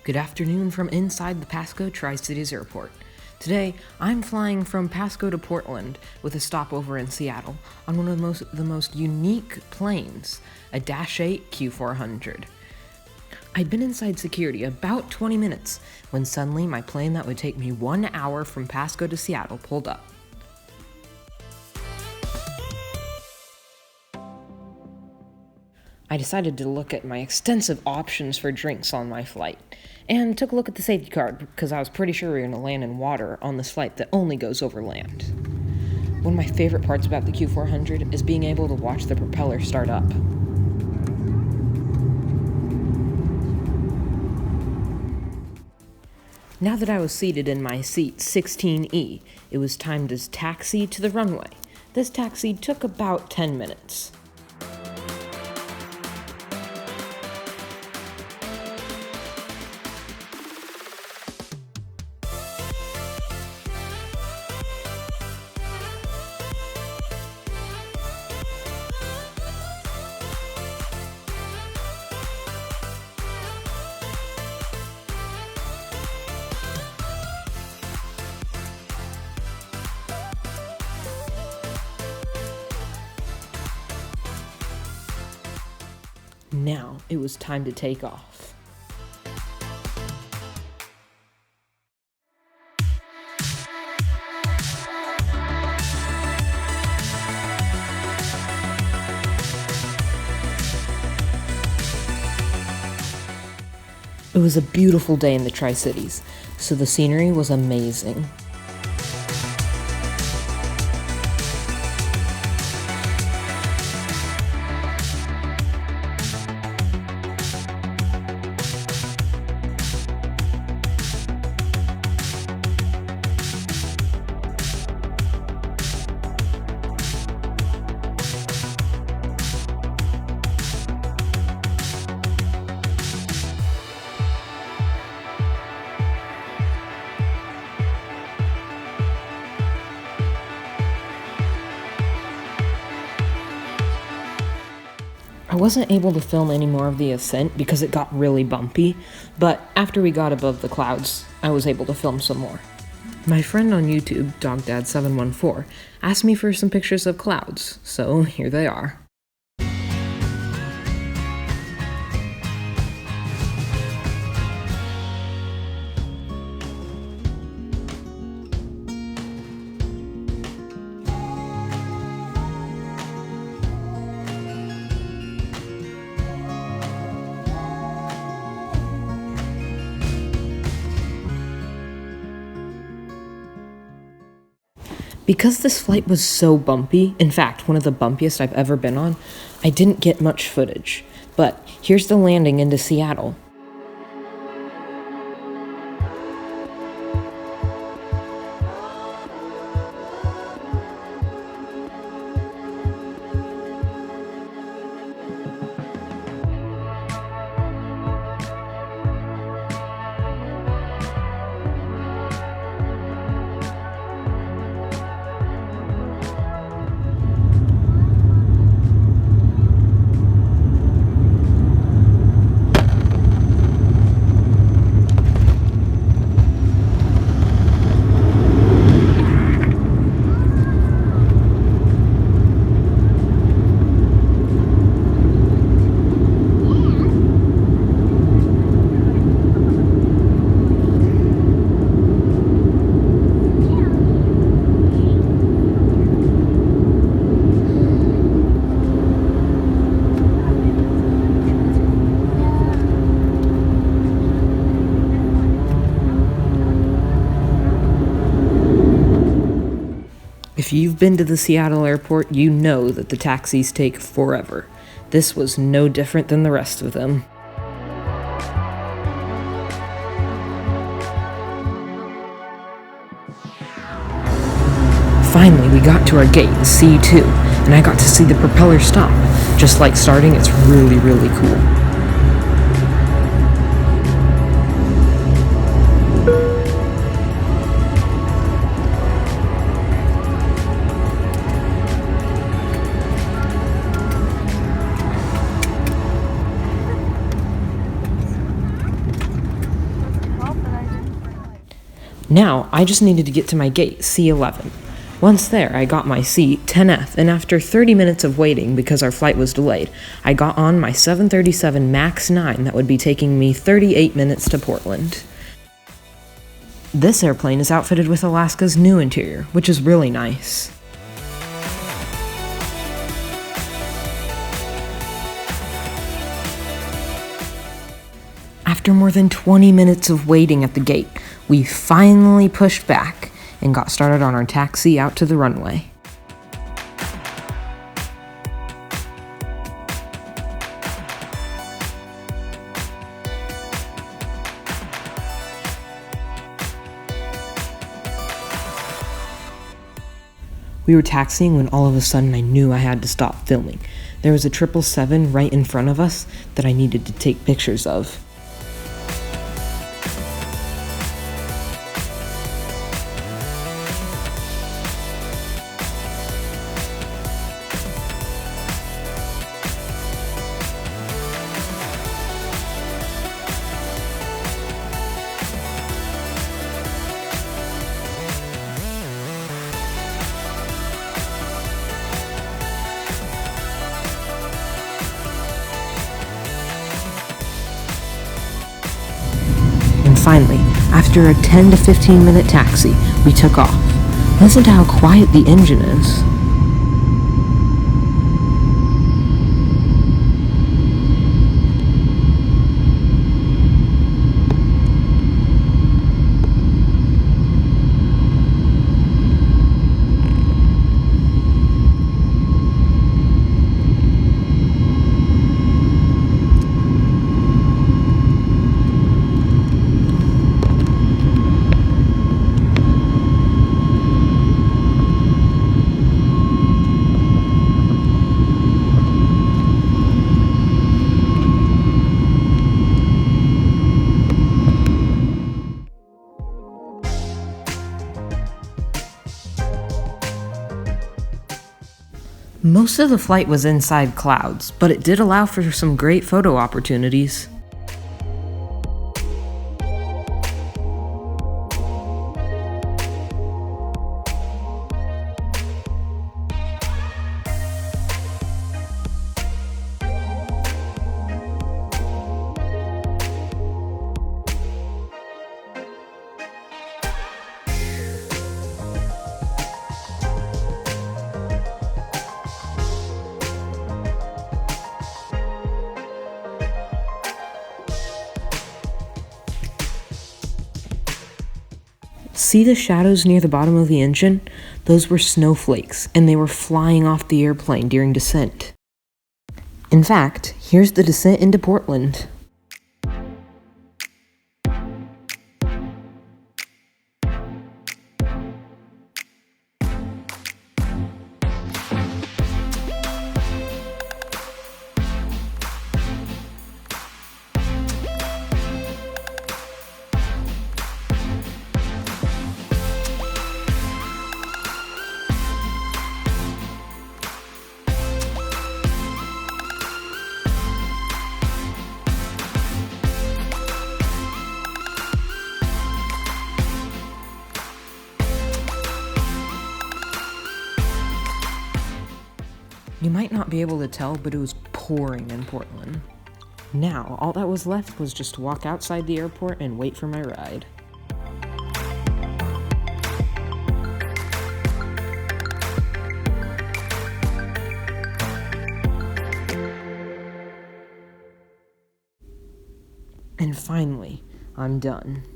Good afternoon from inside the Pasco Tri-Cities Airport. Today, I'm flying from Pasco to Portland with a stopover in Seattle on one of the most unique planes, a Dash 8 Q400. I'd been inside security about 20 minutes when suddenly my plane that would take me 1 hour from Pasco to Seattle pulled up. I decided to look at my extensive options for drinks on my flight, and took a look at the safety card because I was pretty sure we were going to land in water on this flight that only goes over land. One of my favorite parts about the Q400 is being able to watch the propeller start up. Now that I was seated in my seat 16E, it was time to taxi to the runway. This taxi took about 10 minutes. Now it was time to take off. It was a beautiful day in the Tri-Cities, so the scenery was amazing. I wasn't able to film any more of the ascent because it got really bumpy, but after we got above the clouds, I was able to film some more. My friend on YouTube, DogDad714, asked me for some pictures of clouds, so here they are. Because this flight was so bumpy, in fact, one of the bumpiest I've ever been on, I didn't get much footage. But here's the landing into Seattle. If you've been to the Seattle airport, you know that the taxis take forever. This was no different than the rest of them. Finally, we got to our gate in C2, and I got to see the propeller stop. Just like starting, it's really, really cool. Now, I just needed to get to my gate, C11. Once there, I got my seat, 10F, and after 30 minutes of waiting because our flight was delayed, I got on my 737 MAX 9 that would be taking me 38 minutes to Portland. This airplane is outfitted with Alaska's new interior, which is really nice. After more than 20 minutes of waiting at the gate, we finally pushed back and got started on our taxi out to the runway. We were taxiing when all of a sudden I knew I had to stop filming. There was a 777 right in front of us that I needed to take pictures of. Finally, after a 10 to 15 minute taxi, we took off. Listen to how quiet the engine is. Most of the flight was inside clouds, but it did allow for some great photo opportunities. See the shadows near the bottom of the engine? Those were snowflakes, and they were flying off the airplane during descent. In fact, here's the descent into Portland. You might not be able to tell, but it was pouring in Portland. Now, all that was left was just to walk outside the airport and wait for my ride. And finally, I'm done.